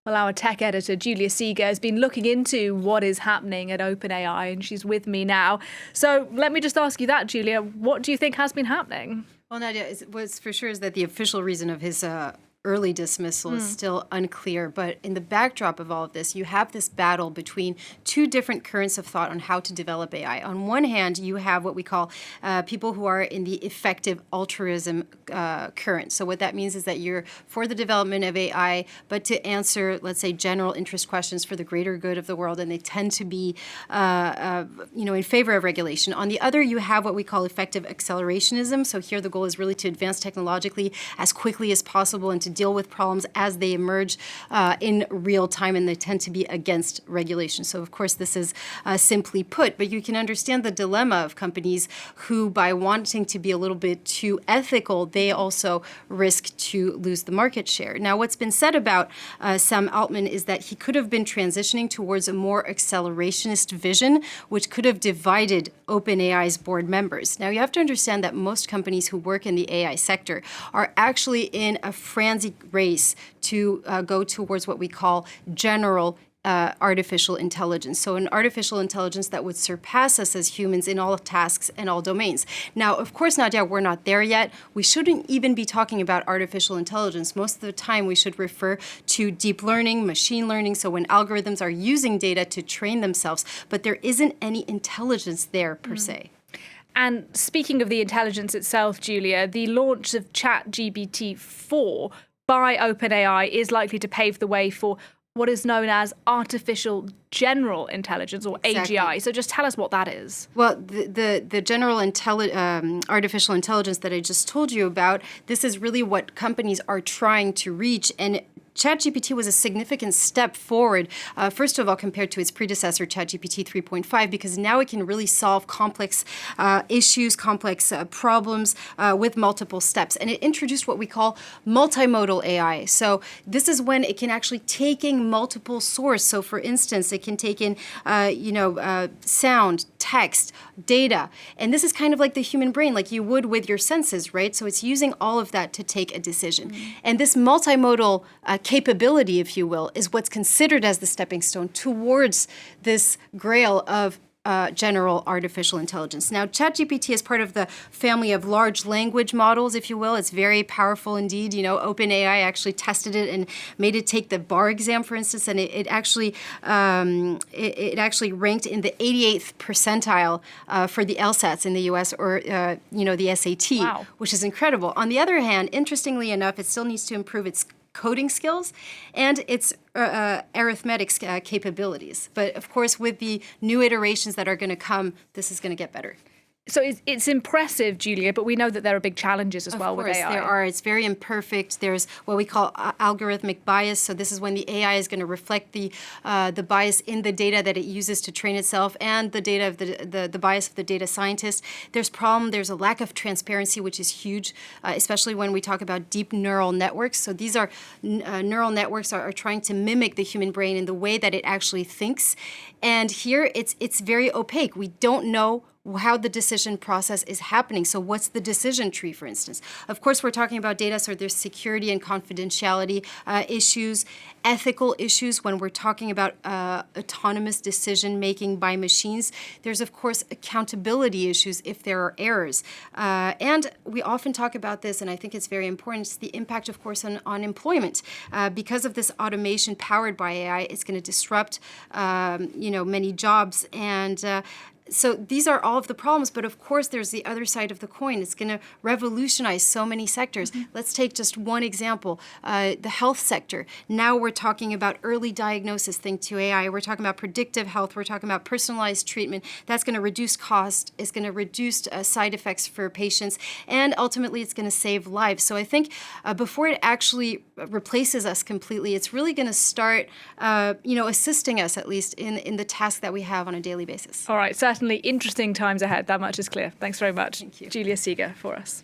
Well, our tech editor, Julia Seager, has been looking into what is happening at OpenAI, and she's with me now. So let me just ask you that, Julia. What do you think has been happening? Well, Nadia, what's for sure is that the official reason of his early dismissal is still unclear. But in the backdrop of all of this, you have this battle between two different currents of thought on how to develop AI. On one hand, you have what we call people who are in the effective altruism current. So what that means is that you're for the development of AI, but to answer, let's say, general interest questions for the greater good of the world, and they tend to be, in favor of regulation. On the other, you have what we call effective accelerationism. So here the goal is really to advance technologically as quickly as possible and to deal with problems as they emerge in real time, and they tend to be against regulation. So of course this is simply put, but you can understand the dilemma of companies who, by wanting to be a little bit too ethical, they also risk to lose the market share. Now, what's been said about Sam Altman is that he could have been transitioning towards a more accelerationist vision, which could have divided OpenAI's board members. Now, you have to understand that most companies who work in the AI sector are actually in a frenzy race to go towards what we call general artificial intelligence. So an artificial intelligence that would surpass us as humans in all tasks and all domains. Now, of course, Nadia, we're not there yet. We shouldn't even be talking about artificial intelligence. Most of the time, we should refer to deep learning, machine learning, so when algorithms are using data to train themselves, but there isn't any intelligence there per se. And speaking of the intelligence itself, Julia, the launch of ChatGPT-4 by OpenAI is likely to pave the way for what is known as artificial general intelligence, or AGI. So just tell us what that is. Well, the general artificial intelligence that I just told you about, this is really what companies are trying to reach. And ChatGPT was a significant step forward, first of all, compared to its predecessor, ChatGPT 3.5, because now it can really solve complex issues, complex problems with multiple steps. And it introduced what we call multimodal AI. So this is when it can actually take in multiple sources. So for instance, it can take in, sound, text, data. And this is kind of like the human brain, like you would with your senses, right? So it's using all of that to take a decision. And this multimodal capability, if you will, is what's considered as the stepping stone towards this grail of general artificial intelligence. Now, ChatGPT is part of the family of large language models, if you will. It's very powerful indeed. OpenAI actually tested it and made it take the bar exam, for instance, and it actually ranked in the 88th percentile for the LSATs in the U.S. or the SAT, wow, which is incredible. On the other hand, interestingly enough, it still needs to improve its coding skills and its arithmetic capabilities. But of course, with the new iterations that are going to come, this is going to get better. So it's impressive, Julia, but we know that there are big challenges as well with AI. Of course, there are. It's very imperfect. There's what we call algorithmic bias. So this is when the AI is going to reflect the bias in the data that it uses to train itself and the data of the bias of the data scientist. There's a lack of transparency, which is huge, especially when we talk about deep neural networks. So these are neural networks are trying to mimic the human brain in the way that it actually thinks. And here it's very opaque. We don't know how the decision process is happening. So what's the decision tree, for instance? Of course, we're talking about data, so there's security and confidentiality issues, ethical issues when we're talking about autonomous decision-making by machines. There's, of course, accountability issues if there are errors. And we often talk about this, and I think it's very important, it's the impact, of course, on employment. Because of this automation powered by AI, it's going to disrupt, many jobs, and so these are all of the problems, but of course there's the other side of the coin. It's going to revolutionize so many sectors. Let's take just one example, the health sector. Now we're talking about early diagnosis, think to AI. We're talking about predictive health. We're talking about personalized treatment. That's going to reduce cost. It's going to reduce side effects for patients, and ultimately it's going to save lives. So I think before it actually replaces us completely, it's really going to start, assisting us at least in the task that we have on a daily basis. All right, certainly interesting times ahead. That much is clear. Thanks very much, Thank you. Julia Seager, for us.